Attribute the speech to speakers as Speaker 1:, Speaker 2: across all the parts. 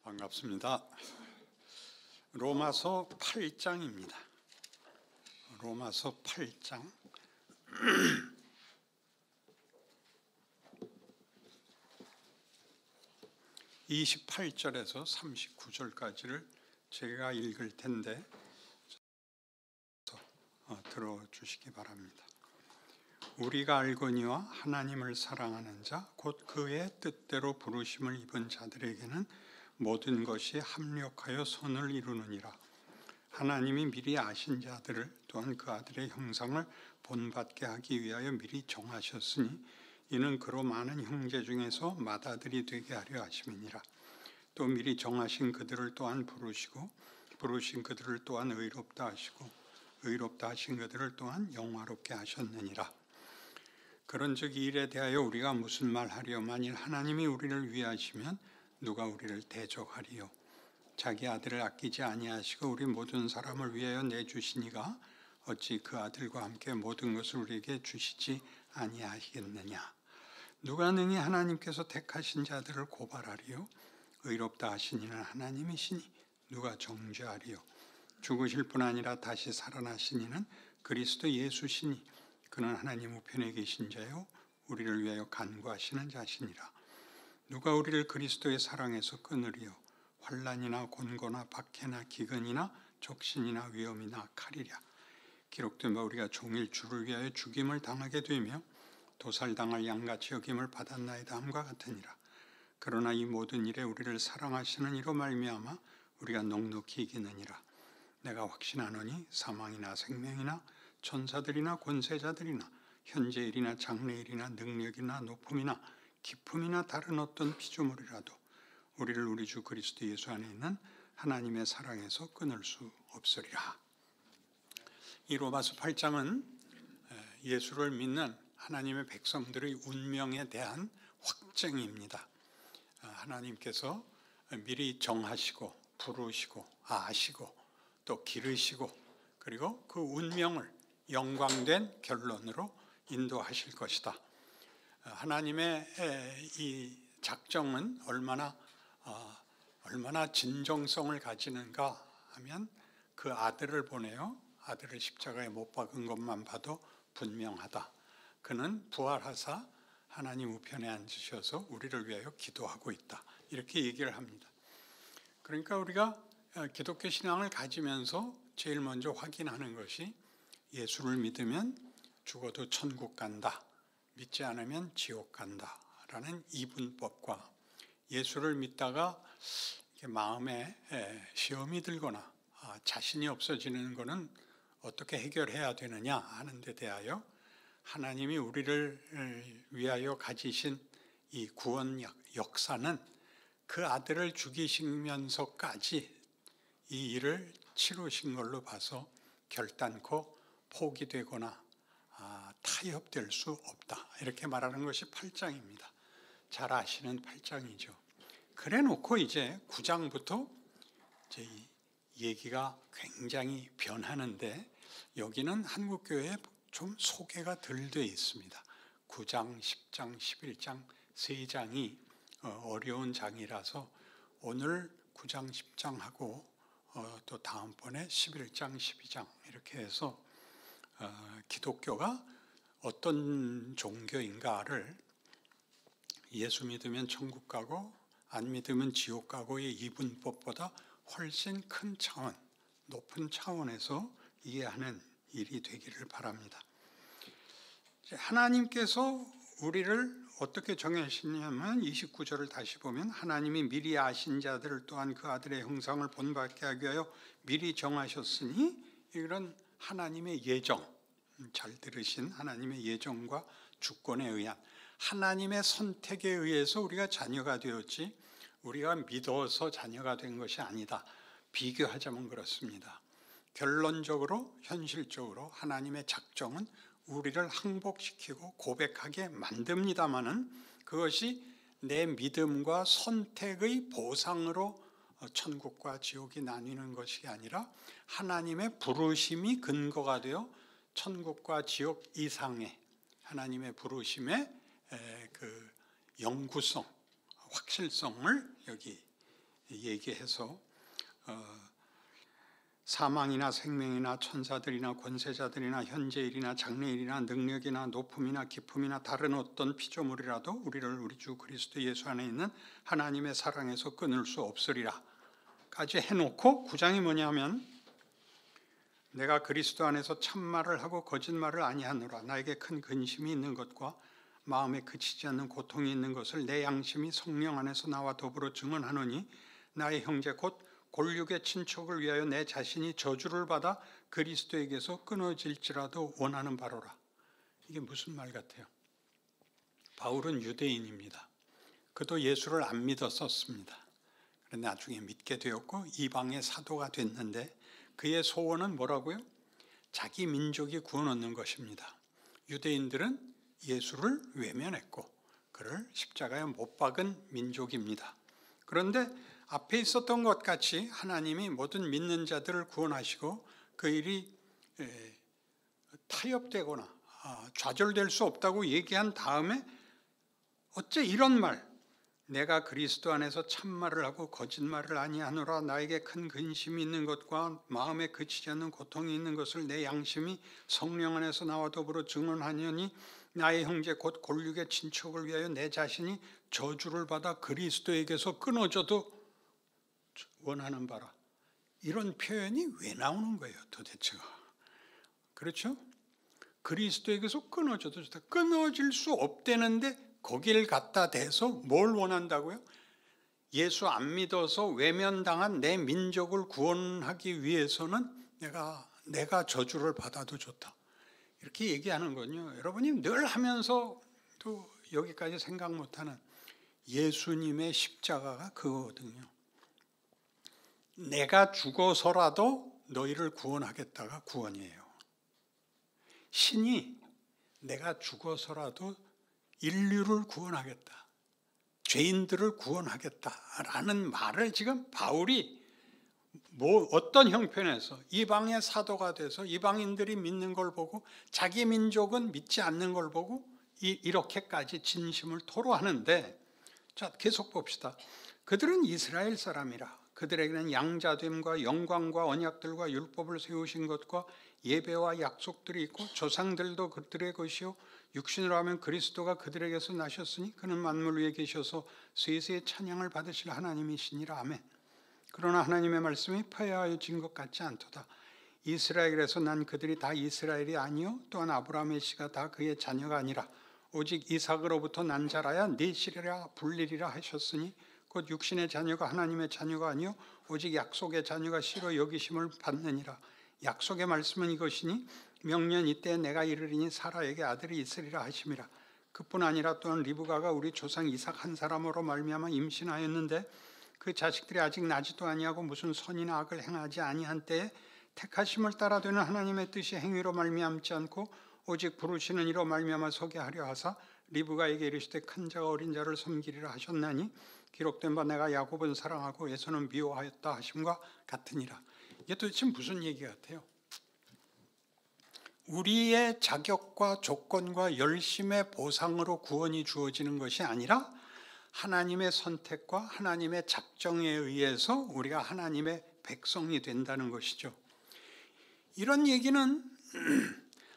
Speaker 1: 반갑습니다. 로마서 8장입니다. 로마서 8장 28절에서 39절까지를 제가 읽을 텐데 들어주시기 바랍니다. 우리가 알거니와 하나님을 사랑하는 자 곧 그의 뜻대로 부르심을 입은 자들에게는 모든 것이 합력하여 선을 이루느니라. 하나님이 미리 아신 자들을 또한 그 아들의 형상을 본받게 하기 위하여 미리 정하셨으니 이는 그로 많은 형제 중에서 맏아들이 되게 하려 하심이니라. 또 미리 정하신 그들을 또한 부르시고 부르신 그들을 또한 의롭다 하시고 의롭다 하신 그들을 또한 영화롭게 하셨느니라. 그런즉 이 일에 대하여 우리가 무슨 말하리요? 만일 하나님이 우리를 위하시면 누가 우리를 대적하리요? 자기 아들을 아끼지 아니하시고 우리 모든 사람을 위하여 내주시니가 어찌 그 아들과 함께 모든 것을 우리에게 주시지 아니하시겠느냐? 누가 능히 하나님께서 택하신 자들을 고발하리요? 의롭다 하신 이는 하나님이시니 누가 정죄하리요? 죽으실 뿐 아니라 다시 살아나신 이는 그리스도 예수시니 그는 하나님 우편에 계신 자요 우리를 위하여 간구하시는 자시니라. 누가 우리를 그리스도의 사랑에서 끊으리요? 환난이나 곤고나 박해나 기근이나 족신이나 위험이나 칼이랴. 기록된 바 우리가 종일 주를 위하여 죽임을 당하게 되며 도살당할 양같이 여김을 받았나이다 함과 같으니라. 그러나 이 모든 일에 우리를 사랑하시는 이로 말미암아 우리가 넉넉히 이기느니라. 내가 확신하노니 사망이나 생명이나 천사들이나 권세자들이나 현재일이나 장래일이나 능력이나 높음이나 기품이나 다른 어떤 피조물이라도 우리를 우리 주 그리스도 예수 안에 있는 하나님의 사랑에서 끊을 수 없으리라. 이 로마서 8장은 예수를 믿는 하나님의 백성들의 운명에 대한 확증입니다. 하나님께서 미리 정하시고 부르시고 아시고 또 기르시고 그리고 그 운명을 영광된 결론으로 인도하실 것이다. 하나님의 이 작정은 얼마나 진정성을 가지는가 하면 그 아들을 보내요. 아들을 십자가에 못 박은 것만 봐도 분명하다. 그는 부활하사 하나님 우편에 앉으셔서 우리를 위하여 기도하고 있다. 이렇게 얘기를 합니다. 그러니까 우리가 기독교 신앙을 가지면서 제일 먼저 확인하는 것이 예수를 믿으면 죽어도 천국 간다. 믿지 않으면 지옥 간다. 라는 이분법과 예수를 믿다가 마음에 시험이 들거나 자신이 없어지는 것은 어떻게 해결해야 되느냐 하는 데 대하여 하나님이 우리를 위하여 가지신 이 구원 역사는 그 아들을 죽이시면서까지 이 일을 치루신 걸로 봐서 결단코 포기되거나 타협될 수 없다. 이렇게 말하는 것이 8장입니다. 잘 아시는 8장이죠. 그래 놓고 이제 9장부터 이제 얘기가 굉장히 변하는데 여기는 한국교회에 좀 소개가 덜 되어 있습니다. 9장, 10장, 11장, 3장이 어려운 장이라서 오늘 9장, 10장하고 또 다음번에 11장, 12장 이렇게 해서 기독교가 어떤 종교인가를 예수 믿으면 천국 가고 안 믿으면 지옥 가고의 이분법보다 훨씬 큰 차원, 높은 차원에서 이해하는 일이 되기를 바랍니다. 하나님께서 우리를 어떻게 정하시냐면 29절을 다시 보면 하나님이 미리 아신 자들을 또한 그 아들의 형상을 본받게 하기 위하여 미리 정하셨으니 이런 하나님의 예정, 잘 들으신 하나님의 예정과 주권에 의한 하나님의 선택에 의해서 우리가 자녀가 되었지 우리가 믿어서 자녀가 된 것이 아니다. 비교하자면 그렇습니다. 결론적으로 현실적으로 하나님의 작정은 우리를 항복시키고 고백하게 만듭니다마는 그것이 내 믿음과 선택의 보상으로 천국과 지옥이 나뉘는 것이 아니라 하나님의 부르심이 근거가 되어 천국과 지옥 이상의 하나님의 부르심의 그 영구성, 확실성을 여기 얘기해서 사망이나 생명이나 천사들이나 권세자들이나 현재일이나 장래일이나 능력이나 높음이나 깊음이나 다른 어떤 피조물이라도 우리를 우리 주 그리스도 예수 안에 있는 하나님의 사랑에서 끊을 수 없으리라 까지 해놓고 9장이 뭐냐면 내가 그리스도 안에서 참말을 하고 거짓말을 아니하노라. 나에게 큰 근심이 있는 것과 마음에 그치지 않는 고통이 있는 것을 내 양심이 성령 안에서 나와 더불어 증언하노니 나의 형제 곧 골육의 친척을 위하여 내 자신이 저주를 받아 그리스도에게서 끊어질지라도 원하는 바로라. 이게 무슨 말 같아요? 바울은 유대인입니다. 그도 예수를 안 믿었었습니다. 그런데 나중에 믿게 되었고 이방의 사도가 됐는데 그의 소원은 뭐라고요? 자기 민족이 구원 얻는 것입니다. 유대인들은 예수를 외면했고 그를 십자가에 못 박은 민족입니다. 그런데 앞에 있었던 것 같이 하나님이 모든 믿는 자들을 구원하시고 그 일이 타협되거나 좌절될 수 없다고 얘기한 다음에 어째 이런 말, 내가 그리스도 안에서 참말을 하고 거짓말을 아니하노라. 나에게 큰 근심이 있는 것과 마음에 그치지 않는 고통이 있는 것을 내 양심이 성령 안에서 나와 더불어 증언하느니 나의 형제 곧 골육의 친척을 위하여 내 자신이 저주를 받아 그리스도에게서 끊어져도 원하는 바라. 이런 표현이 왜 나오는 거예요 도대체가? 그렇죠? 그리스도에게서 끊어져도 좋다. 끊어질 수 없다는데 거길 갖다 대서 뭘 원한다고요? 예수 안 믿어서 외면당한 내 민족을 구원하기 위해서는 내가 저주를 받아도 좋다. 이렇게 얘기하는 건요. 여러분이 늘 하면서도 여기까지 생각 못하는 예수님의 십자가가 그거거든요. 내가 죽어서라도 너희를 구원하겠다가 구원이에요. 신이 내가 죽어서라도 인류를 구원하겠다, 죄인들을 구원하겠다라는 말을 지금 바울이 어떤 형편에서 이방의 사도가 돼서 이방인들이 믿는 걸 보고 자기 민족은 믿지 않는 걸 보고 이렇게까지 진심을 토로하는데, 자 계속 봅시다. 그들은 이스라엘 사람이라 그들에게는 양자됨과 영광과 언약들과 율법을 세우신 것과 예배와 약속들이 있고 조상들도 그들의 것이요 육신으로 하면 그리스도가 그들에게서 나셨으니 그는 만물 위에 계셔서 세세의 찬양을 받으실 하나님이시니라. 아멘. 그러나 하나님의 말씀이 폐하여진 것 같지 않도다. 이스라엘에서 난 그들이 다 이스라엘이 아니요 또한 아브라함의 씨가 다 그의 자녀가 아니라 오직 이삭으로부터 난 자라야 넷이라 불리리라 하셨으니 곧 육신의 자녀가 하나님의 자녀가 아니요 오직 약속의 자녀가 씨로 여기심을 받느니라. 약속의 말씀은 이것이니 명년 이때 내가 이르리니 사라에게 아들이 있으리라 하심이라. 그뿐 아니라 또한 리브가가 우리 조상 이삭 한 사람으로 말미암아 임신하였는데 그 자식들이 아직 나지도 아니하고 무슨 선이나 악을 행하지 아니한 때에 택하심을 따라 되는 하나님의 뜻이 행위로 말미암지 않고 오직 부르시는 이로 말미암아 서게 하려 하사 리브가에게 이르시되 큰 자가 어린 자를 섬기리라 하셨나니 기록된 바 내가 야곱은 사랑하고 에서는 미워하였다 하심과 같으니라. 이게 도대체 무슨 얘기 같아요? 우리의 자격과 조건과 열심의 보상으로 구원이 주어지는 것이 아니라 하나님의 선택과 하나님의 작정에 의해서 우리가 하나님의 백성이 된다는 것이죠. 이런 얘기는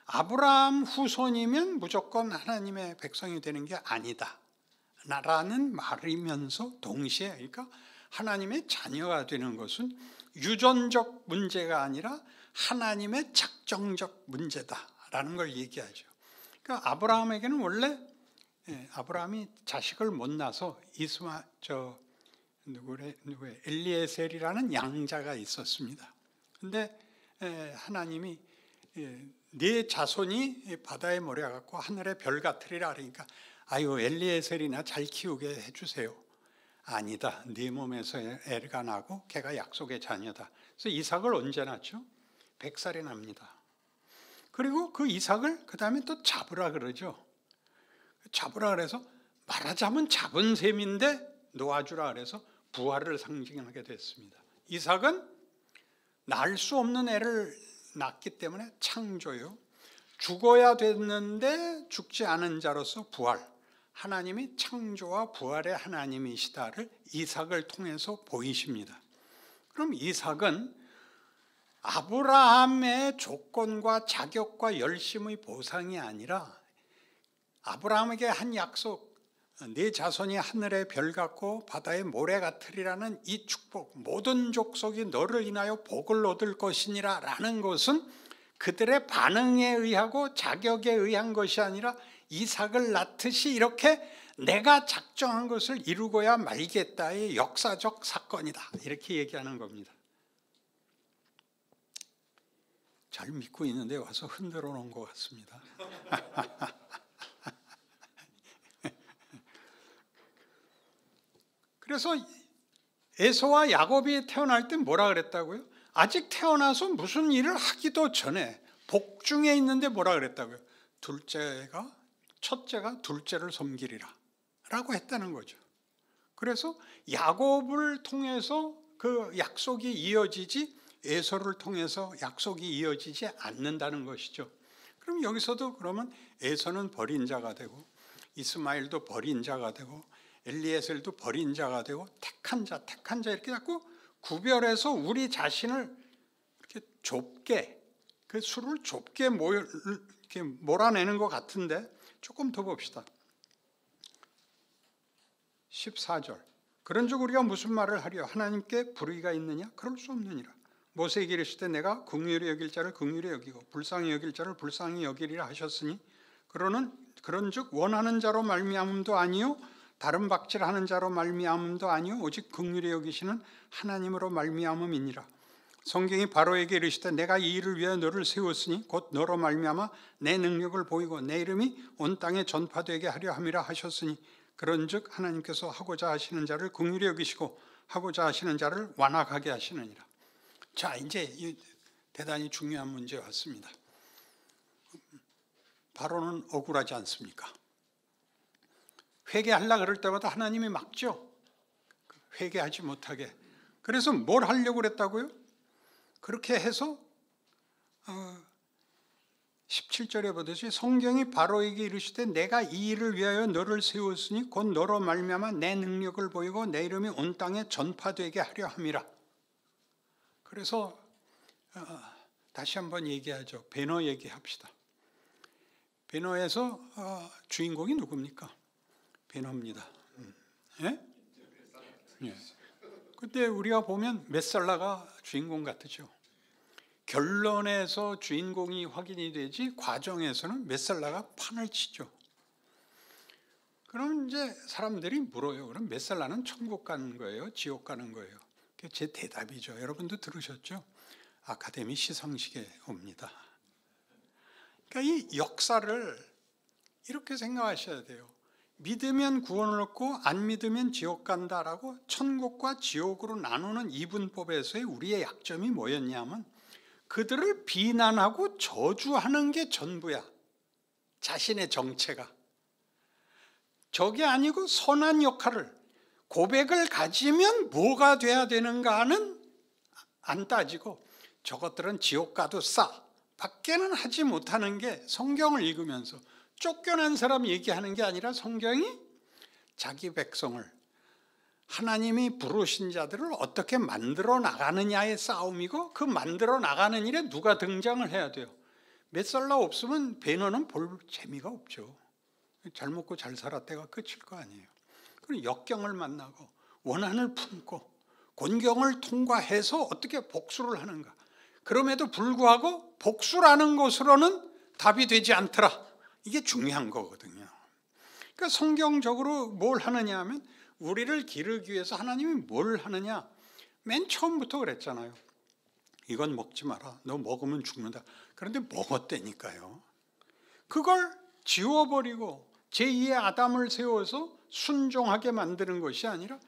Speaker 1: 아브라함 후손이면 무조건 하나님의 백성이 되는 게 아니다 라는 말이면서 동시에, 그러니까 하나님의 자녀가 되는 것은 유전적 문제가 아니라 하나님의 작정적 문제다라는 걸 얘기하죠. 그러니까 아브라함에게는 원래 아브라함이 자식을 못 낳아서 엘리에셀이라는 양자가 있었습니다. 근데 하나님이 네 자손이 바다에 몰려갖고 하늘의 별 같으리라 그러니까 아유 엘리에셀이나 잘 키우게 해주세요. 아니다. 네 몸에서 애가 나고 걔가 약속의 자녀다. 그래서 이삭을 언제 낳죠? 100살에 납니다. 그리고 그 이삭을 그 다음에 또 잡으라 그러죠. 잡으라 그래서 말하자면 잡은 셈인데 놓아주라 그래서 부활을 상징하게 됐습니다. 이삭은 낳을 수 없는 애를 낳기 때문에 창조요. 죽어야 됐는데 죽지 않은 자로서 부활. 하나님이 창조와 부활의 하나님이시다를 이삭을 통해서 보이십니다. 그럼 이삭은 아브라함의 조건과 자격과 열심의 보상이 아니라 아브라함에게 한 약속, 네 자손이 하늘의 별 같고 바다의 모래 같으리라는 이 축복, 모든 족속이 너를 인하여 복을 얻을 것이니라 라는 것은 그들의 반응에 의하고 자격에 의한 것이 아니라 이삭을 낳듯이 이렇게 내가 작정한 것을 이루고야 말겠다의 역사적 사건이다, 이렇게 얘기하는 겁니다. 잘 믿고 있는데 와서 흔들어 놓은 것 같습니다. 그래서 에서와 야곱이 태어날 때 뭐라 그랬다고요? 아직 태어나서 무슨 일을 하기도 전에 복중에 있는데 뭐라 그랬다고요? 첫째가 둘째를 섬기리라 라고 했다는 거죠. 그래서 야곱을 통해서 그 약속이 이어지지 에서를 통해서 약속이 이어지지 않는다는 것이죠. 그럼 여기서도 그러면 에서는 버린 자가 되고 이스마엘도 버린 자가 되고 엘리에셀도 버린 자가 되고 택한 자 이렇게 자꾸 구별해서 우리 자신을 이렇게 좁게, 그 수를 좁게 이렇게 몰아내는 것 같은데 조금 더 봅시다. 14절. 그런즉 우리가 무슨 말을 하리요? 하나님께 불의가 있느냐? 그럴 수 없느니라. 모세에게 이르실 때 내가 긍휼히 여길 자를 긍휼히 여기고 불쌍히 여길 자를 불쌍히 여기리라 하셨으니 그런즉 원하는 자로 말미암음도 아니요 다른 박질하는 자로 말미암음도 아니요 오직 긍휼히 여기시는 하나님으로 말미암음이니라. 성경이 바로에게 이르시되 내가 이 일을 위하여 너를 세웠으니 곧 너로 말미암아 내 능력을 보이고 내 이름이 온 땅에 전파되게 하려 함이라 하셨으니 그런즉 하나님께서 하고자 하시는 자를 긍휼히 여기시고 하고자 하시는 자를 완악하게 하시느니라. 자, 이제 대단히 중요한 문제 왔습니다. 바로는 억울하지 않습니까? 회개하려고 그럴 때마다 하나님이 막죠. 회개하지 못하게. 그래서 뭘 하려고 그랬다고요? 그렇게 해서 17절에 보듯이 성경이 바로에게 이르시되 내가 이 일을 위하여 너를 세웠으니 곧 너로 말미암아 내 능력을 보이고 내 이름이 온 땅에 전파되게 하려 함이라. 그래서 다시 한번 얘기하죠. 베너 얘기합시다. 베너에서 주인공이 누굽니까? 베너입니다. 예? 예. 그때 우리가 보면 메살라가 주인공 같으죠. 결론에서 주인공이 확인이 되지 과정에서는 메살라가 판을 치죠. 그럼 이제 사람들이 물어요. 그럼 메살라는 천국 가는 거예요? 지옥 가는 거예요? 제 대답이죠. 여러분도 들으셨죠? 아카데미 시상식에 옵니다. 그러니까 이 역사를 이렇게 생각하셔야 돼요. 믿으면 구원을 얻고 안 믿으면 지옥 간다라고 천국과 지옥으로 나누는 이분법에서의 우리의 약점이 뭐였냐면 그들을 비난하고 저주하는 게 전부야. 자신의 정체가. 저게 아니고 선한 역할을, 고백을 가지면 뭐가 돼야 되는가는 안 따지고 저것들은 지옥 가도 싸 밖에는 하지 못하는 게 성경을 읽으면서 쫓겨난 사람 얘기하는 게 아니라 성경이 자기 백성을, 하나님이 부르신 자들을 어떻게 만들어 나가느냐의 싸움이고 그 만들어 나가는 일에 누가 등장을 해야 돼요. 메살라 없으면 베너는 볼 재미가 없죠. 잘 먹고 잘 살았다가 끝일 거 아니에요. 그리고 역경을 만나고 원한을 품고 곤경을 통과해서 어떻게 복수를 하는가. 그럼에도 불구하고 복수라는 것으로는 답이 되지 않더라. 이게 중요한 거거든요. 그러니까 성경적으로 뭘 하느냐 하면 우리를 기르기 위해서 하나님이 뭘 하느냐. 맨 처음부터 그랬잖아요. 이건 먹지 마라. 너 먹으면 죽는다. 그런데 먹었다니까요. 그걸 지워버리고 제2의 아담을 세워서 순종하게 만드는 것이 아니라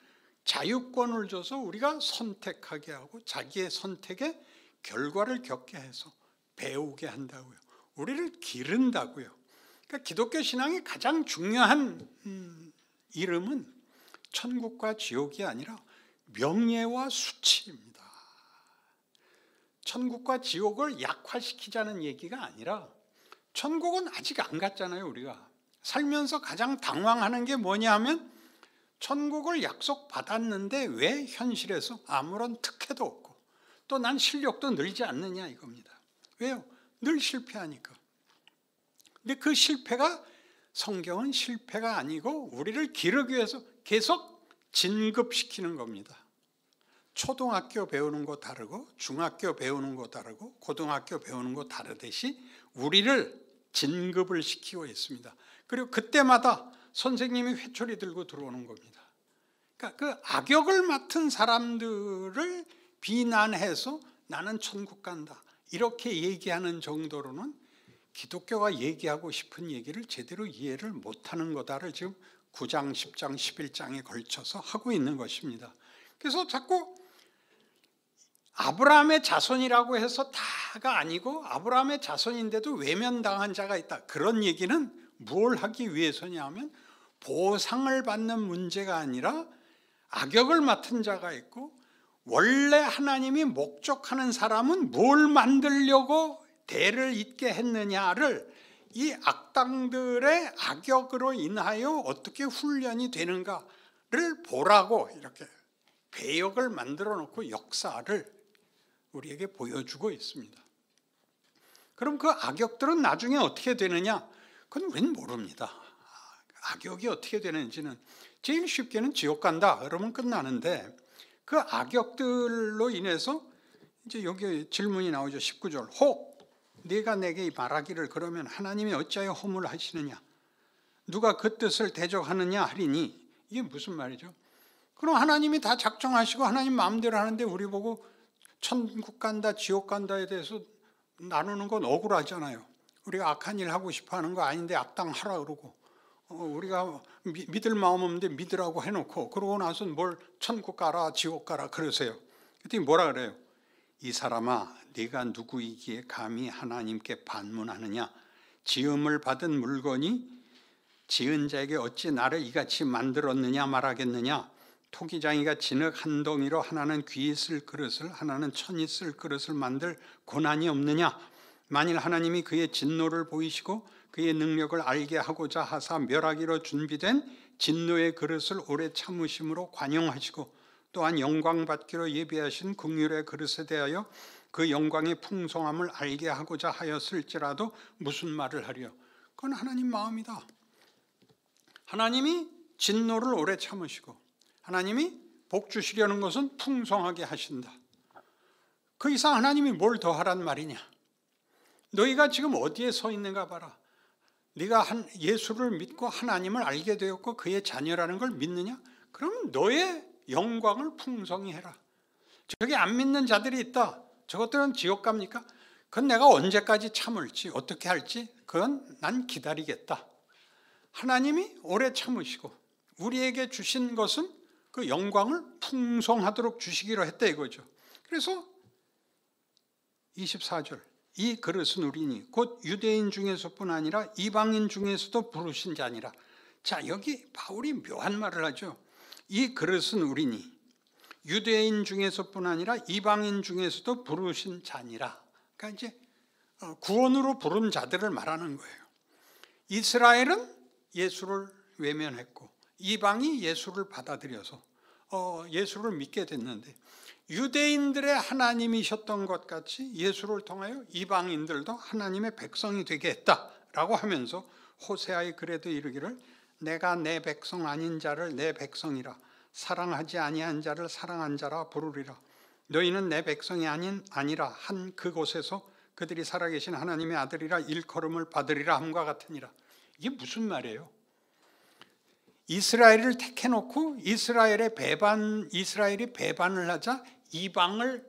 Speaker 1: 자유권을 줘서 우리가 선택하게 하고 자기의 선택에 결과를 겪게 해서 배우게 한다고요. 우리를 기른다고요. 그러니까 기독교 신앙의 가장 중요한 이름은 천국과 지옥이 아니라 명예와 수치입니다. 천국과 지옥을 약화시키자는 얘기가 아니라 천국은 아직 안 갔잖아요. 우리가 살면서 가장 당황하는 게 뭐냐 하면 천국을 약속받았는데 왜 현실에서 아무런 특혜도 없고 또 난 실력도 늘지 않느냐 이겁니다. 왜요? 늘 실패하니까. 근데 그 실패가 성경은 실패가 아니고 우리를 기르기 위해서 계속 진급시키는 겁니다. 초등학교 배우는 거 다르고 중학교 배우는 거 다르고 고등학교 배우는 거 다르듯이 우리를 진급을 시키고 있습니다. 그리고 그때마다 선생님이 회초리 들고 들어오는 겁니다. 그러니까 그 악역을 맡은 사람들을 비난해서 나는 천국 간다 이렇게 얘기하는 정도로는 기독교가 얘기하고 싶은 얘기를 제대로 이해를 못하는 거다를 지금 9장, 10장, 11장에 걸쳐서 하고 있는 것입니다. 그래서 자꾸 아브라함의 자손이라고 해서 다가 아니고 아브라함의 자손인데도 외면당한 자가 있다. 그런 얘기는 뭘 하기 위해서냐 하면 보상을 받는 문제가 아니라 악역을 맡은 자가 있고 원래 하나님이 목적하는 사람은 뭘 만들려고 대를 잇게 했느냐를 이 악당들의 악역으로 인하여 어떻게 훈련이 되는가를 보라고 이렇게 배역을 만들어 놓고 역사를 우리에게 보여주고 있습니다. 그럼 그 악역들은 나중에 어떻게 되느냐? 그건 우리는 모릅니다. 악역이 어떻게 되는지는 제일 쉽게는 지옥 간다 그러면 끝나는데 그 악역들로 인해서 이제 여기 질문이 나오죠. 19절 혹 네가 내게 말하기를 그러면 하나님이 어찌하여 허물하시느냐 누가 그 뜻을 대적하느냐 하리니 이게 무슨 말이죠? 그럼 하나님이 다 작정하시고 하나님 마음대로 하는데 우리 보고 천국 간다 지옥 간다에 대해서 나누는 건 억울하잖아요. 우리가 악한 일 하고 싶어 하는 거 아닌데 악당 하라 그러고 우리가 믿을 마음 없는데 믿으라고 해놓고 그러고 나서 뭘 천국 가라 지옥 가라 그러세요. 그랬더니 뭐라 그래요? 이 사람아 네가 누구이기에 감히 하나님께 반문하느냐 지음을 받은 물건이 지은 자에게 어찌 나를 이같이 만들었느냐 말하겠느냐 토기장이가 진흙 한 덩이로 하나는 귀 쓸 그릇을 하나는 천이 쓸 그릇을 만들 고난이 없느냐 만일 하나님이 그의 진노를 보이시고 그의 능력을 알게 하고자 하사 멸하기로 준비된 진노의 그릇을 오래 참으심으로 관용하시고 또한 영광 받기로 예비하신 긍휼의 그릇에 대하여 그 영광의 풍성함을 알게 하고자 하였을지라도 무슨 말을 하리요? 그건 하나님 마음이다. 하나님이 진노를 오래 참으시고 하나님이 복 주시려는 것은 풍성하게 하신다. 그 이상 하나님이 뭘 더 하란 말이냐? 너희가 지금 어디에 서 있는가 봐라. 네가 예수를 믿고 하나님을 알게 되었고 그의 자녀라는 걸 믿느냐? 그럼 너의 영광을 풍성히 해라. 저기 안 믿는 자들이 있다. 저것들은 지옥 갑니까? 그건 내가 언제까지 참을지 어떻게 할지 그건 난 기다리겠다. 하나님이 오래 참으시고 우리에게 주신 것은 그 영광을 풍성하도록 주시기로 했다 이거죠. 그래서 24절 이 그릇은 우리니 곧 유대인 중에서뿐 아니라 이방인 중에서도 부르신 자니라. 자 여기 바울이 묘한 말을 하죠. 이 그릇은 우리니 유대인 중에서뿐 아니라 이방인 중에서도 부르신 자니라. 그러니까 이제 구원으로 부른 자들을 말하는 거예요. 이스라엘은 예수를 외면했고 이방이 예수를 받아들여서 예수를 믿게 됐는데 유대인들의 하나님이셨던 것 같이 예수를 통하여 이방인들도 하나님의 백성이 되게 했다라고 하면서 호세아의 글에도 이르기를 내가 내 백성 아닌 자를 내 백성이라 사랑하지 아니한 자를 사랑한 자라 부르리라. 너희는 내 백성이 아니라 한 그곳에서 그들이 살아계신 하나님의 아들이라 일컬음을 받으리라 함과 같으니라. 이게 무슨 말이에요? 이스라엘을 택해놓고 이스라엘이 배반을 하자 이방을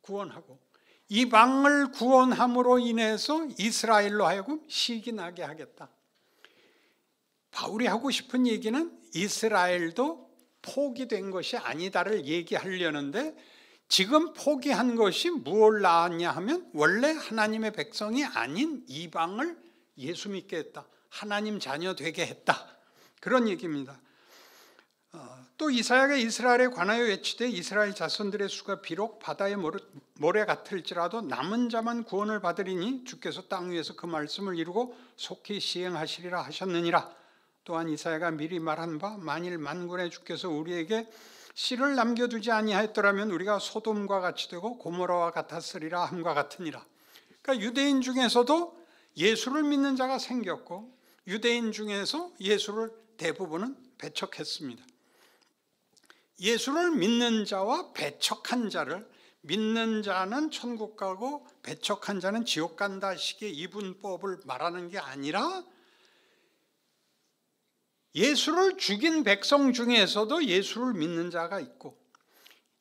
Speaker 1: 구원하고 이방을 구원함으로 인해서 이스라엘로 하여금 시기 나게 하겠다. 바울이 하고 싶은 얘기는 이스라엘도 포기된 것이 아니다를 얘기하려는데 지금 포기한 것이 무엇을 낳았냐 하면 원래 하나님의 백성이 아닌 이방을 예수 믿게 했다. 하나님 자녀 되게 했다. 그런 얘기입니다. 또 이사야가 이스라엘에 관하여 외치되 이스라엘 자손들의 수가 비록 바다의 모래 같을지라도 남은 자만 구원을 받으리니 주께서 땅 위에서 그 말씀을 이루고 속히 시행하시리라 하셨느니라. 또한 이사야가 미리 말한 바 만일 만군의 주께서 우리에게 씨를 남겨두지 아니하였더라면 우리가 소돔과 같이 되고 고모라와 같았으리라 함과 같으니라. 그러니까 유대인 중에서도 예수를 믿는 자가 생겼고 유대인 중에서 예수를 대부분은 배척했습니다. 예수를 믿는 자와 배척한 자를, 믿는 자는 천국 가고 배척한 자는 지옥 간다 식의 이분법을 말하는 게 아니라 예수를 죽인 백성 중에서도 예수를 믿는 자가 있고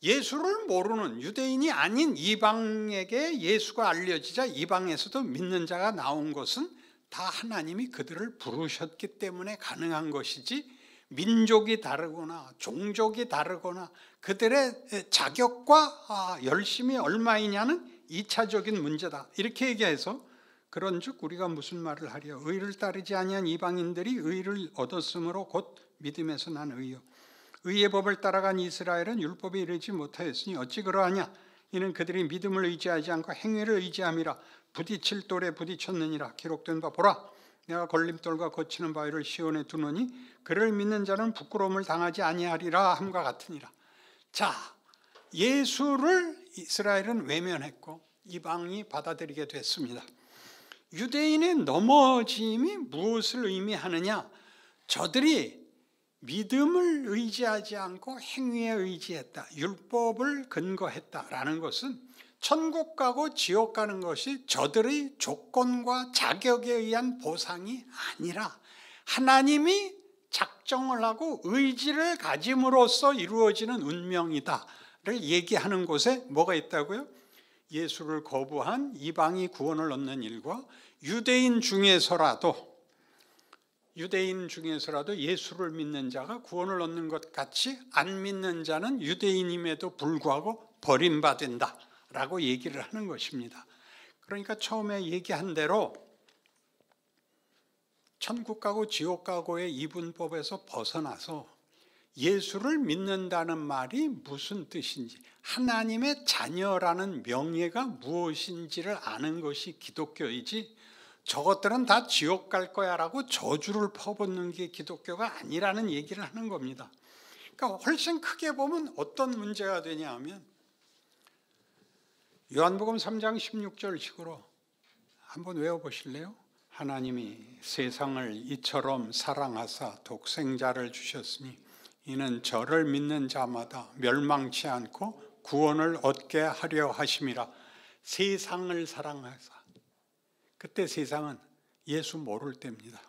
Speaker 1: 예수를 모르는 유대인이 아닌 이방에게 예수가 알려지자 이방에서도 믿는 자가 나온 것은 다 하나님이 그들을 부르셨기 때문에 가능한 것이지 민족이 다르거나 종족이 다르거나 그들의 자격과 열심이 얼마이냐는 2차적인 문제다. 이렇게 얘기해서 그런즉 우리가 무슨 말을 하리요? 의를 따르지 아니한 이방인들이 의를 얻었으므로 곧 믿음에서 난 의요. 의의 법을 따라간 이스라엘은 율법에 이르지 못하였으니 어찌 그러하냐? 이는 그들이 믿음을 의지하지 않고 행위를 의지함이라. 부딪힐 돌에 부딪혔느니라. 기록된 바 보라. 내가 걸림돌과 거치는 바위를 시온에 두노니 그를 믿는 자는 부끄러움을 당하지 아니하리라 함과 같으니라. 자, 예수를 이스라엘은 외면했고 이방이 받아들이게 됐습니다. 유대인의 넘어짐이 무엇을 의미하느냐? 저들이 믿음을 의지하지 않고 행위에 의지했다. 율법을 근거했다라는 것은 천국 가고 지옥 가는 것이 저들의 조건과 자격에 의한 보상이 아니라 하나님이 작정을 하고 의지를 가짐으로써 이루어지는 운명이다를 얘기하는 곳에 뭐가 있다고요? 예수를 거부한 이방이 구원을 얻는 일과 유대인 중에서라도 예수를 믿는 자가 구원을 얻는 것 같이 안 믿는 자는 유대인임에도 불구하고 버림받는다 라고 얘기를 하는 것입니다. 그러니까 처음에 얘기한 대로 천국 가고 지옥 가고의 이분법에서 벗어나서 예수를 믿는다는 말이 무슨 뜻인지, 하나님의 자녀라는 명예가 무엇인지를 아는 것이 기독교이지 저것들은 다 지옥 갈 거야 라고 저주를 퍼붓는 게 기독교가 아니라는 얘기를 하는 겁니다. 그러니까 훨씬 크게 보면 어떤 문제가 되냐 하면 요한복음 3장 16절 식으로 한번 외워보실래요? 하나님이 세상을 이처럼 사랑하사 독생자를 주셨으니 이는 저를 믿는 자마다 멸망치 않고 구원을 얻게 하려 하심이라. 세상을 사랑하사. 그때 세상은 예수 모를 때입니다.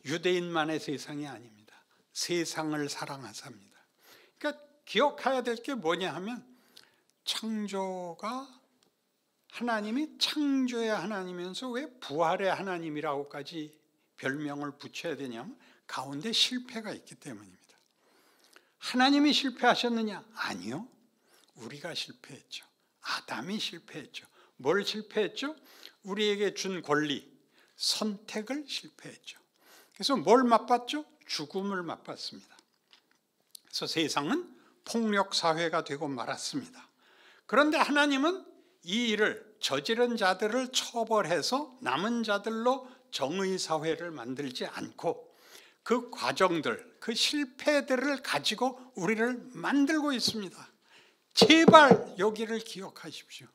Speaker 1: 유대인만의 세상이 아닙니다. 세상을 사랑하사입니다. 그러니까 기억해야 될 게 뭐냐 하면 창조가 하나님이 창조의 하나님이면서 왜 부활의 하나님이라고까지 별명을 붙여야 되냐면 가운데 실패가 있기 때문입니다. 하나님이 실패하셨느냐? 아니요. 우리가 실패했죠. 아담이 실패했죠. 뭘 실패했죠? 우리에게 준 권리, 선택을 실패했죠. 그래서 뭘 맛봤죠? 죽음을 맛봤습니다. 그래서 세상은 폭력 사회가 되고 말았습니다. 그런데 하나님은 이 일을 저지른 자들을 처벌해서 남은 자들로 정의 사회를 만들지 않고 그 과정들, 그 실패들을 가지고 우리를 만들고 있습니다. 제발 여기를 기억하십시오.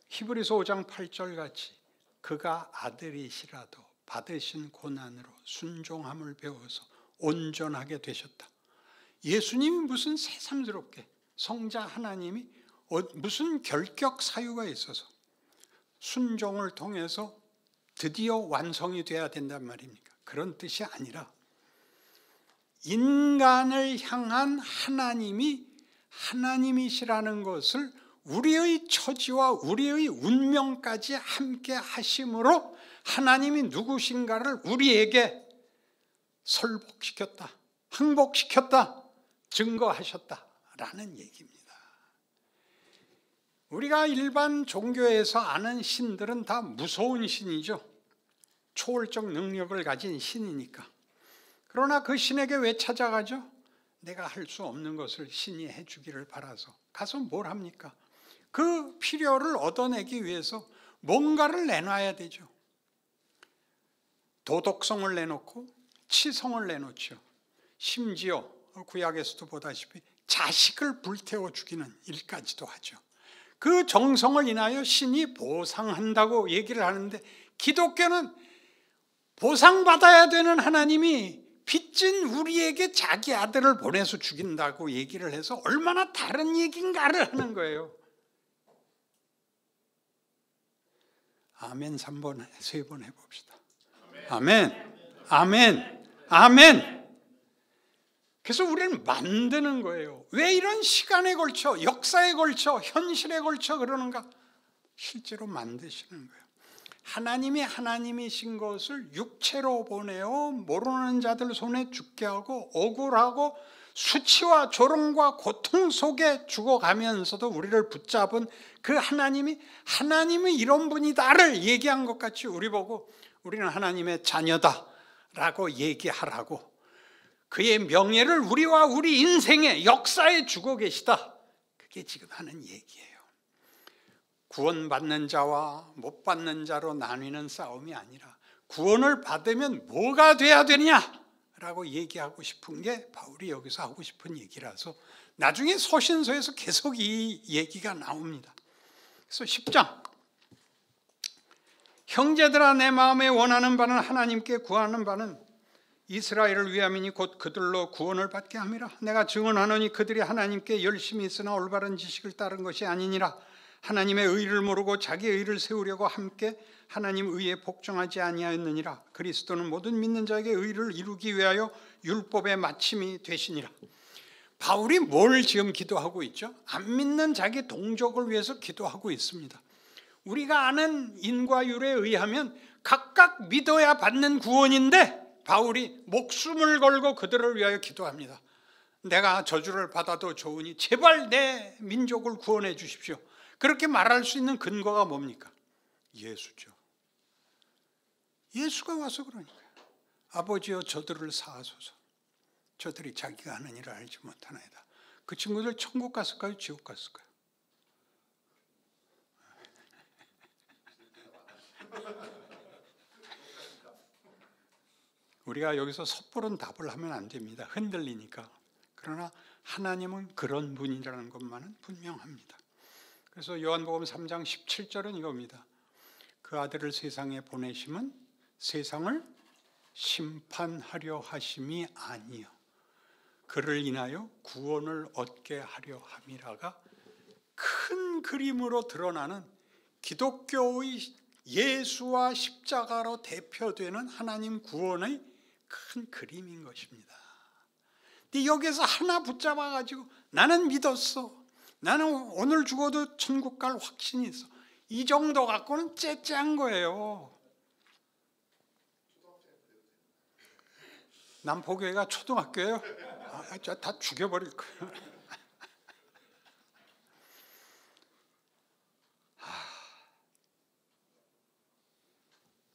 Speaker 1: 히브리서 5장 8절 같이 그가 아들이시라도 받으신 고난으로 순종함을 배워서 온전하게 되셨다. 예수님이 무슨 새삼스럽게 성자 하나님이 무슨 결격 사유가 있어서 순종을 통해서 드디어 완성이 돼야 된단 말입니까? 그런 뜻이 아니라 인간을 향한 하나님이 하나님이시라는 것을 우리의 처지와 우리의 운명까지 함께 하심으로 하나님이 누구신가를 우리에게 설복시켰다, 항복시켰다, 증거하셨다라는 얘기입니다. 우리가 일반 종교에서 아는 신들은 다 무서운 신이죠. 초월적 능력을 가진 신이니까. 그러나 그 신에게 왜 찾아가죠? 내가 할 수 없는 것을 신이 해주기를 바라서 가서 뭘 합니까? 그 필요를 얻어내기 위해서 뭔가를 내놔야 되죠. 도덕성을 내놓고 치성을 내놓죠. 심지어 구약에서도 보다시피 자식을 불태워 죽이는 일까지도 하죠. 그 정성을 인하여 신이 보상한다고 얘기를 하는데, 기독교는 보상받아야 되는 하나님이 빚진 우리에게 자기 아들을 보내서 죽인다고 얘기를 해서 얼마나 다른 얘기인가를 하는 거예요. 아멘 3번, 3번 해봅시다. 아멘, 아멘, 아멘. 그래서 우리는 만드는 거예요. 왜 이런 시간에 걸쳐, 역사에 걸쳐, 현실에 걸쳐 그러는가? 실제로 만드시는 거예요. 하나님이 하나님이신 것을 육체로 보내어 모르는 자들 손에 죽게 하고 억울하고 수치와 조롱과 고통 속에 죽어가면서도 우리를 붙잡은 그 하나님이 이런 분이다를 얘기한 것 같이 우리 보고 우리는 하나님의 자녀다라고 얘기하라고, 그의 명예를 우리와 우리 인생의 역사에 주고 계시다. 그게 지금 하는 얘기예요. 구원받는 자와 못 받는 자로 나뉘는 싸움이 아니라 구원을 받으면 뭐가 돼야 되느냐라고 얘기하고 싶은 게 바울이 여기서 하고 싶은 얘기라서 나중에 서신서에서 계속 이 얘기가 나옵니다. 그래서 10장, 형제들아 내 마음에 원하는 바는 하나님께 구하는 바는 이스라엘을 위함이니 곧 그들로 구원을 받게 함이라. 내가 증언하노니 그들이 하나님께 열심히 있으나 올바른 지식을 따른 것이 아니니라. 하나님의 의를 모르고 자기 의를 세우려고 함께 하나님 의에 복종하지 아니하였느니라. 그리스도는 모든 믿는 자에게 의를 이루기 위하여 율법의 마침이 되시니라. 바울이 뭘 지금 기도하고 있죠? 안 믿는 자기 동족을 위해서 기도하고 있습니다. 우리가 아는 인과율에 의하면 각각 믿어야 받는 구원인데 바울이 목숨을 걸고 그들을 위하여 기도합니다. 내가 저주를 받아도 좋으니 제발 내 민족을 구원해 주십시오. 그렇게 말할 수 있는 근거가 뭡니까? 예수죠. 예수가 와서 그러니까요. 아버지여 저들을 사하소서. 저들이 자기가 하는 일을 알지 못하나이다. 그 친구들 천국 갔을까요? 지옥 갔을까요? 우리가 여기서 섣부른 답을 하면 안 됩니다. 흔들리니까. 그러나 하나님은 그런 분이라는 것만은 분명합니다. 그래서 요한복음 3장 17절은 이겁니다. 그 아들을 세상에 보내심은 세상을 심판하려 하심이 아니요 그를 인하여 구원을 얻게 하려 함이라가 큰 그림으로 드러나는 기독교의 예수와 십자가로 대표되는 하나님 구원의 큰 그림인 것입니다. 근데 여기서 하나 붙잡아가지고 나는 믿었어, 나는 오늘 죽어도 천국 갈 확신이 있어, 이 정도 갖고는 째째한 거예요. 남포교회가 초등학교예요? 다 죽여버릴 거예요.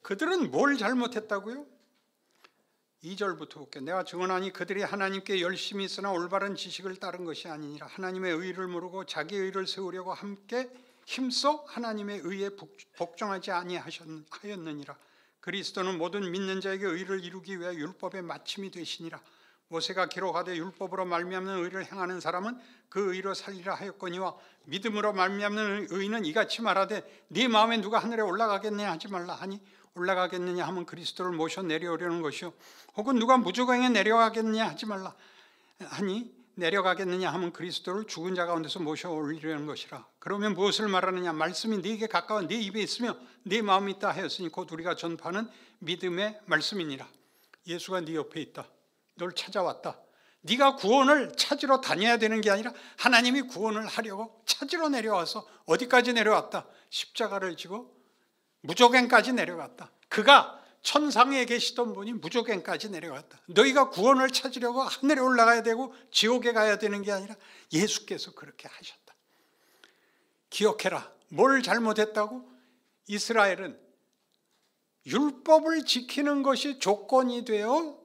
Speaker 1: 그들은 뭘 잘못했다고요? 2절부터 볼게요. 내가 증언하니 그들이 하나님께 열심히 있으나 올바른 지식을 따른 것이 아니니라. 하나님의 의를 모르고 자기 의를 세우려고 함께 힘써 하나님의 의에 복종하지 아니하였느니라. 그리스도는 모든 믿는 자에게 의를 이루기 위하여 율법의 마침이 되시니라. 모세가 기록하되 율법으로 말미암는 의를 행하는 사람은 그 의로 살리라 하였거니와 믿음으로 말미암는 의는 이같이 말하되 네 마음에 누가 하늘에 올라가겠느냐 하지 말라 하니 올라가겠느냐 하면 그리스도를 모셔 내려오려는 것이요 혹은 누가 무저강에 내려가겠느냐 하지 말라 하니 내려가겠느냐 하면 그리스도를 죽은 자 가운데서 모셔 올리려는 것이라. 그러면 무엇을 말하느냐? 말씀이 네게 가까워 네 입에 있으며 네 마음에 있다 하였으니 곧 우리가 전파하는 믿음의 말씀이니라. 예수가 네 옆에 있다. 널 찾아왔다. 네가 구원을 찾으러 다녀야 되는 게 아니라 하나님이 구원을 하려고 찾으러 내려와서 어디까지 내려왔다? 십자가를 지고 무조갱까지 내려갔다. 그가 천상에 계시던 분이 무조갱까지 내려갔다. 너희가 구원을 찾으려고 하늘에 올라가야 되고 지옥에 가야 되는 게 아니라 예수께서 그렇게 하셨다. 기억해라. 뭘 잘못했다고? 이스라엘은 율법을 지키는 것이 조건이 되어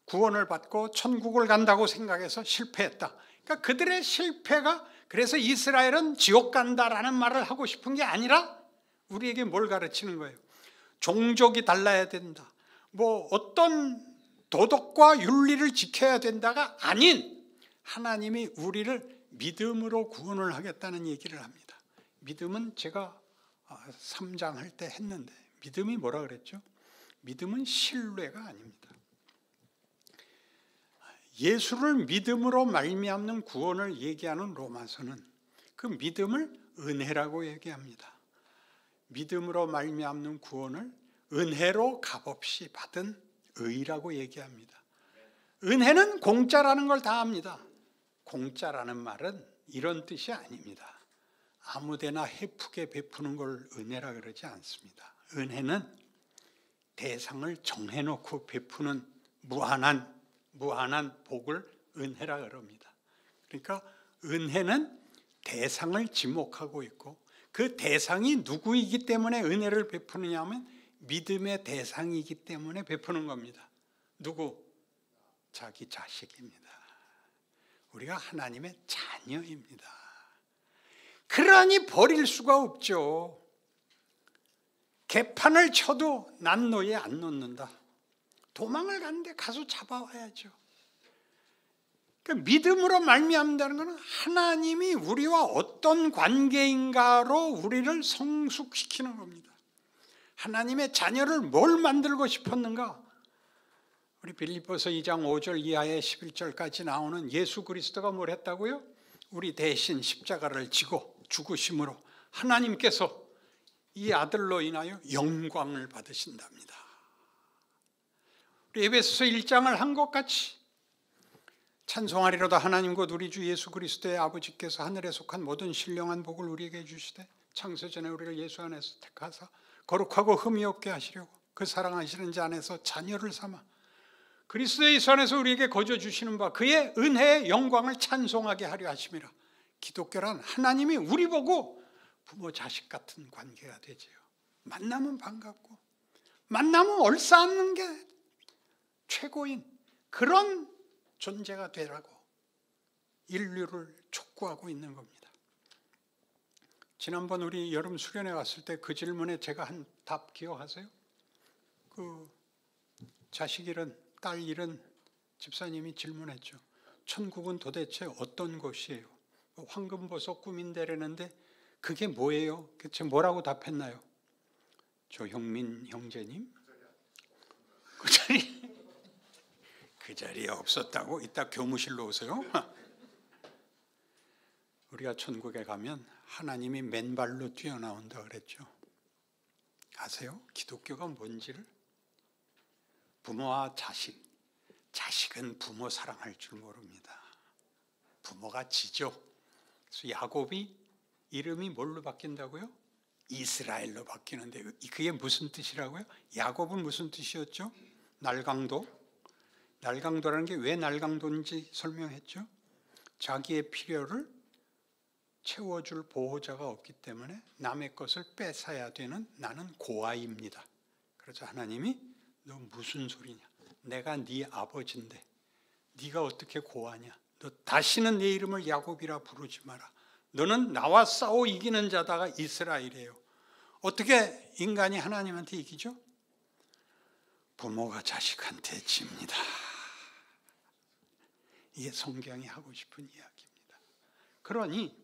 Speaker 1: 구원을 받고 천국을 간다고 생각해서 실패했다. 그러니까 그들의 실패가 그래서 이스라엘은 지옥 간다라는 말을 하고 싶은 게 아니라 우리에게 뭘 가르치는 거예요? 종족이 달라야 된다. 뭐 어떤 도덕과 윤리를 지켜야 된다가 아닌 하나님이 우리를 믿음으로 구원을 하겠다는 얘기를 합니다. 믿음은 제가 3장 할 때 했는데 믿음이 뭐라 그랬죠? 믿음은 신뢰가 아닙니다. 예수를 믿음으로 말미암는 구원을 얘기하는 로마서는 그 믿음을 은혜라고 얘기합니다. 믿음으로 말미암는 구원을 은혜로 값없이 받은 의라고 얘기합니다. 은혜는 공짜라는 걸 다 압니다. 공짜라는 말은 이런 뜻이 아닙니다. 아무데나 헤프게 베푸는 걸 은혜라 그러지 않습니다. 은혜는 대상을 정해놓고 베푸는 무한한 복을 은혜라 그럽니다. 그러니까 은혜는 대상을 지목하고 있고 그 대상이 누구이기 때문에 은혜를 베푸느냐 하면 믿음의 대상이기 때문에 베푸는 겁니다. 누구? 자기 자식입니다. 우리가 하나님의 자녀입니다. 그러니 버릴 수가 없죠. 개판을 쳐도 난로에 안 놓는다. 도망을 가는데 가서 잡아와야죠. 그러니까 믿음으로 말미암는다는 것은 하나님이 우리와 어떤 관계인가로 우리를 성숙시키는 겁니다. 하나님의 자녀를 뭘 만들고 싶었는가? 우리 빌립보서 2장 5절 이하에 11절까지 나오는 예수 그리스도가 뭘 했다고요? 우리 대신 십자가를 지고 죽으심으로 하나님께서 이 아들로 인하여 영광을 받으신답니다. 우리 에베소서 1장을 한 것 같이 찬송하리로다 하나님 곧 우리 주 예수 그리스도의 아버지께서 하늘에 속한 모든 신령한 복을 우리에게 주시되 창세전에 우리를 예수 안에서 택하사 거룩하고 흠이 없게 하시려고 그 사랑하시는 자 안에서 자녀를 삼아 그리스도의 예수 안에서 우리에게 거저 주시는 바 그의 은혜의 영광을 찬송하게 하려 하심이라. 기독교란 하나님이 우리 보고 부모 자식 같은 관계가 되지요. 만나면 반갑고 만나면 얼싸안는 게 최고인 그런 존재가 되라고 인류를 촉구하고 있는 겁니다. 지난번 우리 여름 수련회 왔을 때 그 질문에 제가 한 답 기억하세요? 그 자식 잃은 딸 잃은 집사님이 질문했죠. 천국은 도대체 어떤 곳이에요? 황금보석 꾸민다라는데 그게 뭐예요? 제가 뭐라고 답했나요? 조형민 형제님? 그 자리에 없었다고? 이따 교무실로 오세요. 우리가 천국에 가면 하나님이 맨발로 뛰어나온다 그랬죠. 아세요? 기독교가 뭔지를? 부모와 자식, 자식은 부모 사랑할 줄 모릅니다. 부모가 지죠. 그래서 야곱이 이름이 뭘로 바뀐다고요? 이스라엘로 바뀌는데 그게 무슨 뜻이라고요? 야곱은 무슨 뜻이었죠? 날강도. 날강도라는 게 왜 날강도인지 설명했죠. 자기의 필요를 채워줄 보호자가 없기 때문에 남의 것을 뺏어야 되는 나는 고아입니다. 그래서 하나님이 너 무슨 소리냐? 내가 네 아버지인데 네가 어떻게 고아냐? 너 다시는 내 이름을 야곱이라 부르지 마라. 너는 나와 싸워 이기는 자다가 이스라엘이에요. 어떻게 인간이 하나님한테 이기죠? 부모가 자식한테 집니다. 이게 성경이 하고 싶은 이야기입니다. 그러니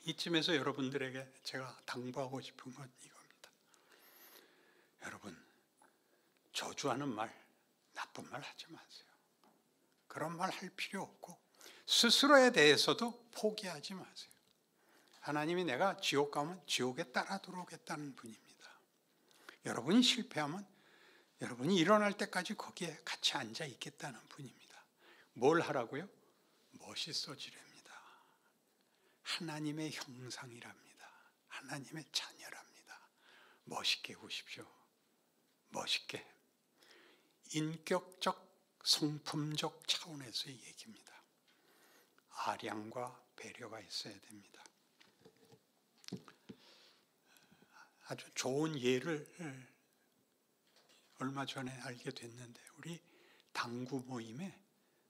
Speaker 1: 이쯤에서 여러분들에게 제가 당부하고 싶은 건 이겁니다. 여러분, 저주하는 말, 나쁜 말 하지 마세요. 그런 말 할 필요 없고 스스로에 대해서도 포기하지 마세요. 하나님이 내가 지옥 가면 지옥에 따라 들어오겠다는 분입니다. 여러분이 실패하면 여러분이 일어날 때까지 거기에 같이 앉아 있겠다는 분입니다. 뭘 하라고요? 멋있어지랍니다. 하나님의 형상이랍니다. 하나님의 자녀랍니다. 멋있게 보십시오. 멋있게. 인격적, 성품적 차원에서의 얘기입니다. 아량과 배려가 있어야 됩니다. 아주 좋은 예를 얼마 전에 알게 됐는데 우리 당구 모임에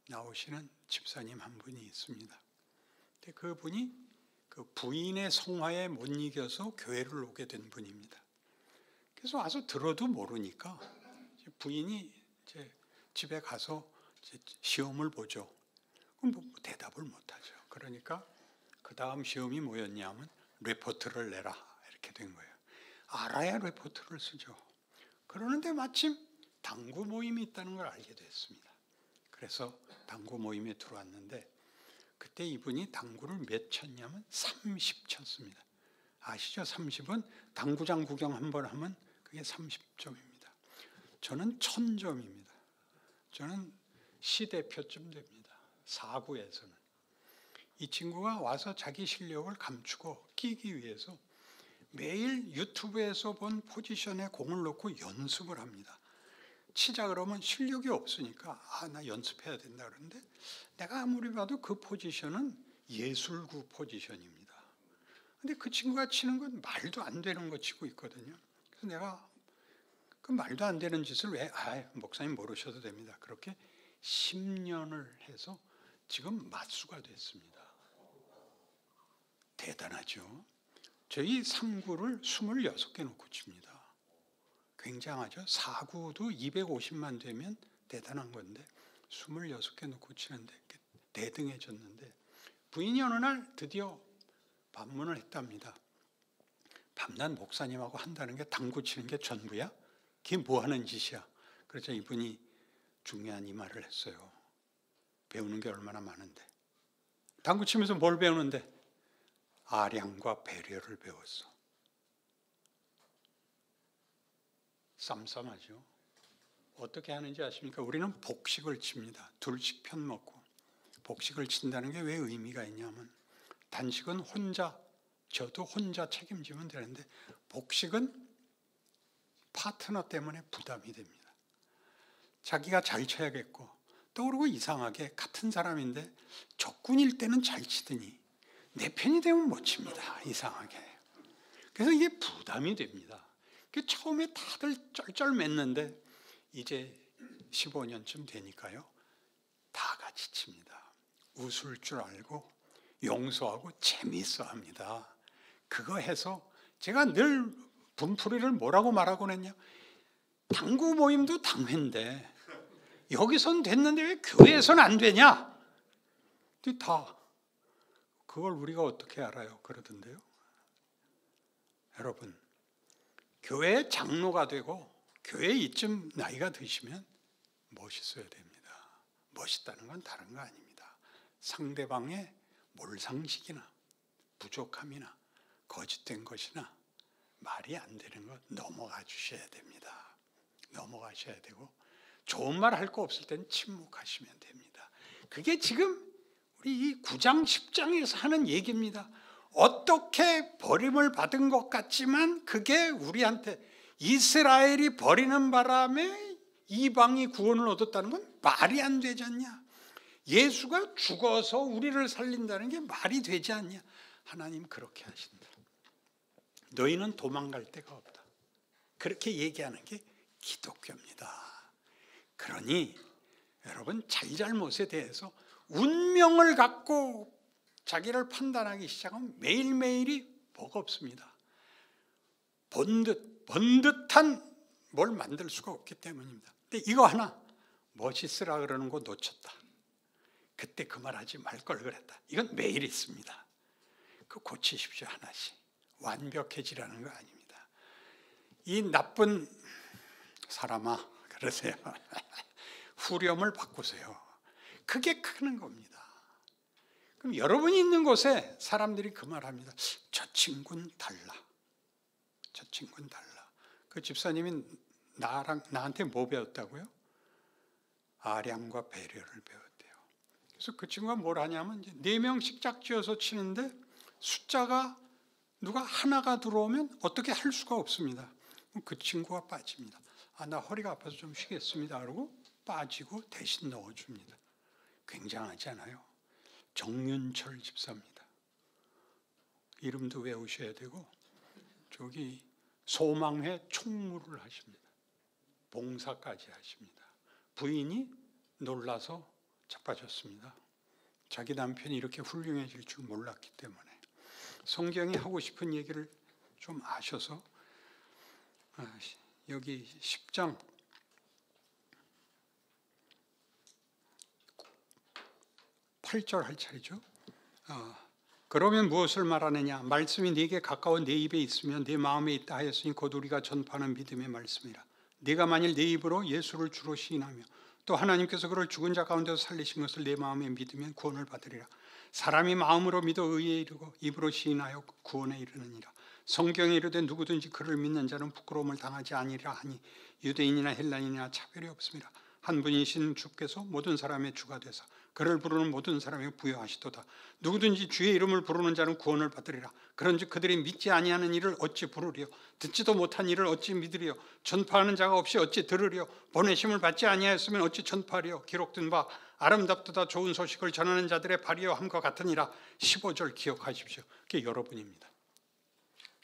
Speaker 1: 나오시는 집사님 한 분이 있습니다. 근데 그분이 그 부인의 성화에 못 이겨서 교회를 오게 된 분입니다. 그래서 와서 들어도 모르니까 부인이 이제 집에 가서 이제 시험을 보죠. 그럼 뭐 대답을 못하죠. 그러니까 그 다음 시험이 뭐였냐면 레포트를 내라 이렇게 된 거예요. 알아야 레포트를 쓰죠. 그러는데 마침 당구 모임이 있다는 걸 알게 됐습니다. 그래서 당구 모임에 들어왔는데 그때 이분이 당구를 몇 쳤냐면 30 쳤습니다. 아시죠? 30은 당구장 구경 한번 하면 그게 30점입니다. 저는 1000점입니다. 저는 시대표쯤 됩니다. 4구에서는. 이 친구가 와서 자기 실력을 감추고 끼기 위해서 매일 유튜브에서 본 포지션에 공을 넣고 연습을 합니다. 치자 그러면 실력이 없으니까 나 연습해야 된다 그러는데 내가 아무리 봐도 그 포지션은 예술구 포지션입니다. 근데 그 친구가 치는 건 말도 안 되는 거 치고 있거든요. 그래서 내가 그 말도 안 되는 짓을 왜 목사님 모르셔도 됩니다. 그렇게 10년을 해서 지금 맞수가 됐습니다. 대단하죠. 저희 3구를 26개 놓고 칩니다. 굉장하죠. 4구도 250만 되면 대단한 건데 26개 놓고 치는데 대등해졌는데 부인이 어느 날 드디어 반문을 했답니다. 밤낮 목사님하고 한다는 게 당구 치는 게 전부야? 그게 뭐 하는 짓이야? 그래서 이분이 중요한 이 말을 했어요. 배우는 게 얼마나 많은데. 당구 치면서 뭘 배우는데? 아량과 배려를 배웠어. 쌈쌈하죠. 어떻게 하는지 아십니까? 우리는 복식을 칩니다. 둘씩 편먹고. 복식을 친다는 게 왜 의미가 있냐면 단식은 저도 혼자 책임지면 되는데 복식은 파트너 때문에 부담이 됩니다. 자기가 잘 쳐야겠고 또 그러고 이상하게 같은 사람인데 적군일 때는 잘 치더니 내 편이 되면 못 칩니다. 이상하게. 그래서 이게 부담이 됩니다. 처음에 다들 쩔쩔맸는데 이제 15년쯤 되니까요. 다 같이 칩니다. 웃을 줄 알고 용서하고 재미있어 합니다. 그거 해서 제가 늘 분풀이를 뭐라고 말하곤 했냐. 당구 모임도 당회인데 여기선 됐는데 왜 교회에선 안 되냐. 다 그걸 우리가 어떻게 알아요? 그러던데요. 여러분 교회 장로가 되고 교회 이쯤 나이가 드시면 멋있어야 됩니다. 멋있다는 건 다른 거 아닙니다. 상대방의 몰상식이나 부족함이나 거짓된 것이나 말이 안 되는 것 넘어가 주셔야 됩니다. 넘어가셔야 되고 좋은 말 할 거 없을 땐 침묵하시면 됩니다. 그게 지금 우리 이 9장 10장에서 하는 얘기입니다. 어떻게 버림을 받은 것 같지만 그게 우리한테 이스라엘이 버리는 바람에 이방이 구원을 얻었다는 건 말이 안 되지 않냐. 예수가 죽어서 우리를 살린다는 게 말이 되지 않냐. 하나님 그렇게 하신다. 너희는 도망갈 데가 없다. 그렇게 얘기하는 게 기독교입니다. 그러니 여러분 잘잘못에 대해서 운명을 갖고 자기를 판단하기 시작하면 매일매일이 버겁습니다. 번듯한 뭘 만들 수가 없기 때문입니다. 근데 이거 하나 멋있으라 그러는 거 놓쳤다. 그때 그 말 하지 말 걸 그랬다. 이건 매일 있습니다. 그 고치십시오. 하나씩. 완벽해지라는 거 아닙니다. 이 나쁜 사람아 그러세요. 후렴을 바꾸세요. 그게 크는 겁니다. 그럼 여러분이 있는 곳에 사람들이 그 말합니다. 저 친구는 달라. 저 친구는 달라. 그 집사님이 나한테 뭐 배웠다고요? 아량과 배려를 배웠대요. 그래서 그 친구가 뭘 하냐면 이제 4명씩 짝지어서 치는데 숫자가 누가 하나가 들어오면 어떻게 할 수가 없습니다. 그 친구가 빠집니다. 나 허리가 아파서 좀 쉬겠습니다. 그러고 빠지고 대신 넣어줍니다. 굉장하지 않아요? 정윤철 집사입니다. 이름도 외우셔야 되고 저기 소망회 총무를 하십니다. 봉사까지 하십니다. 부인이 놀라서 자빠졌습니다. 자기 남편이 이렇게 훌륭해질 줄 몰랐기 때문에. 성경이 하고 싶은 얘기를 좀 아셔서 여기 10장 8절 할 차례죠. 그러면 무엇을 말하느냐? 말씀이 네게 가까워 네 입에 있으면 네 마음에 있다 하였으니 곧 우리가 전파하는 믿음의 말씀이라. 네가 만일 네 입으로 예수를 주로 시인하며 또 하나님께서 그를 죽은 자 가운데서 살리신 것을 내 마음에 믿으면 구원을 받으리라. 사람이 마음으로 믿어 의에 이르고 입으로 시인하여 구원에 이르느니라. 성경에 이르되 누구든지 그를 믿는 자는 부끄러움을 당하지 아니리라 하니 유대인이나 헬라인이나 차별이 없습니다. 한 분이신 주께서 모든 사람의 주가 되사 그를 부르는 모든 사람에게 부여하시도다. 누구든지 주의 이름을 부르는 자는 구원을 받으리라. 그런즉 그들이 믿지 아니하는 일을 어찌 부르리요? 듣지도 못한 일을 어찌 믿으리요? 전파하는 자가 없이 어찌 들으리요? 보내심을 받지 아니하였으면 어찌 전파하리요? 기록된 바 아름답도다 좋은 소식을 전하는 자들의 발이요 함과 같으니라. 15절 기억하십시오. 그게 여러분입니다.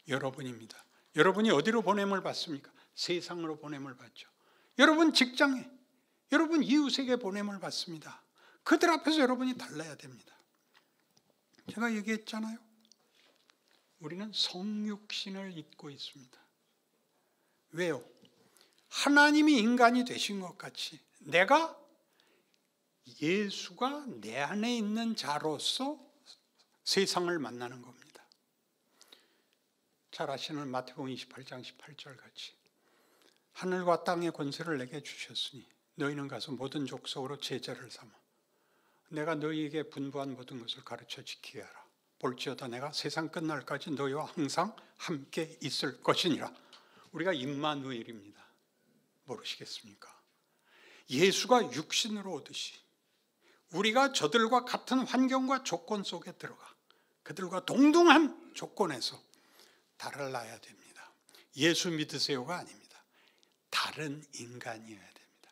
Speaker 1: 여러분입니다. 여러분이 어디로 보냄을 받습니까? 세상으로 보냄을 받죠. 여러분 직장에, 여러분 이웃에게 보냄을 받습니다. 그들 앞에서 여러분이 달라야 됩니다. 제가 얘기했잖아요. 우리는 성육신을 입고 있습니다. 왜요? 하나님이 인간이 되신 것 같이 내가 예수가 내 안에 있는 자로서 세상을 만나는 겁니다. 잘 아시는 마태복음 28장 18절 같이 하늘과 땅의 권세를 내게 주셨으니 너희는 가서 모든 족속으로 제자를 삼아 내가 너희에게 분부한 모든 것을 가르쳐 지키게 하라. 볼지어다 내가 세상 끝날까지 너희와 항상 함께 있을 것이니라. 우리가 임마누엘입니다. 모르시겠습니까? 예수가 육신으로 오듯이 우리가 저들과 같은 환경과 조건 속에 들어가 그들과 동등한 조건에서 달라야 됩니다. 예수 믿으세요가 아닙니다. 다른 인간이어야 됩니다.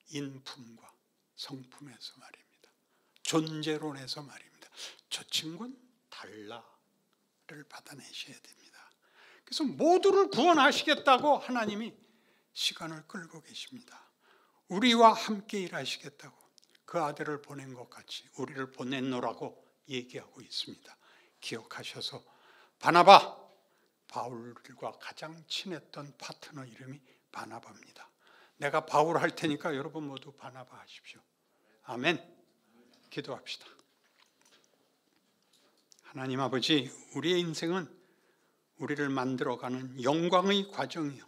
Speaker 1: 인품과 성품에서 말입니다. 존재론에서 말입니다. 저 친구는 달라를 받아내셔야 됩니다. 그래서 모두를 구원하시겠다고 하나님이 시간을 끌고 계십니다. 우리와 함께 일하시겠다고 그 아들을 보낸 것 같이 우리를 보냈노라고 얘기하고 있습니다. 기억하셔서 바나바, 바울과 가장 친했던 파트너 이름이 바나바입니다. 내가 바울 할 테니까 여러분 모두 바나바 하십시오. 아멘. 기도합시다. 하나님 아버지, 우리의 인생은 우리를 만들어가는 영광의 과정이요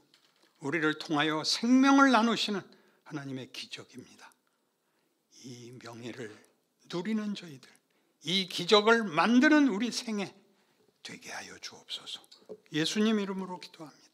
Speaker 1: 우리를 통하여 생명을 나누시는 하나님의 기적입니다. 이 명예를 누리는 저희들, 이 기적을 만드는 우리 생애 되게 하여 주옵소서. 예수님 이름으로 기도합니다.